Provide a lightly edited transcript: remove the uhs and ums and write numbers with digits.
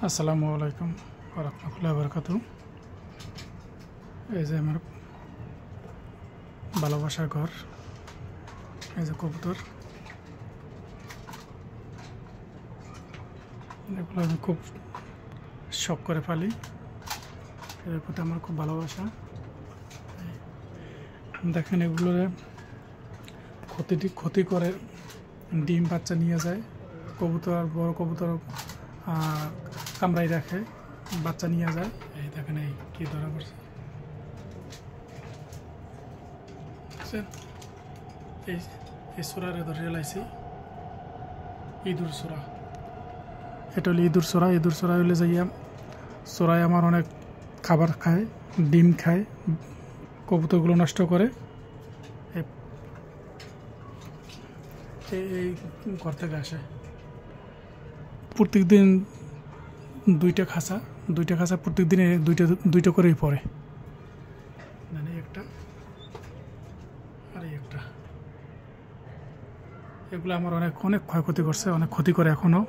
আসসালামু আলাইকুম ওয়া রাহমাতুল্লাহি ওয়া বারাকাতুহু। এই যে আমার ভালোবাসার ঘর, এই যে কবুতর, এগুলো আমি খুব শখ করে পালি। এর প্রতি আমার খুব ভালোবাসা। দেখেন এগুলো ক্ষতি করে ডিম বাচ্চা নিয়ে যায়। কবুতর বড় কবুতর কামড়াই রাখে, বাচ্চা নিয়ে যায়। এই দেখেন এই কি ধরা পড়ছে, এই সোরারে ধরে লাইছি ইঁদুর সোরা। এটা হলো ইঁদুর সোরা। ইঁদুর সোরা হলে যাইয়া সোরাই আমার অনেক খাবার খায়, ডিম খায়, কবুতরগুলো নষ্ট করে। এই ঘর থেকে আসে প্রত্যেক দিন দুইটা খাঁচা প্রত্যেক দিনে দুইটা করেই পড়ে। মানে একটা আর একটা, এগুলো আমার অনেক ক্ষয়ক্ষতি করছে, অনেক ক্ষতি করে এখনো।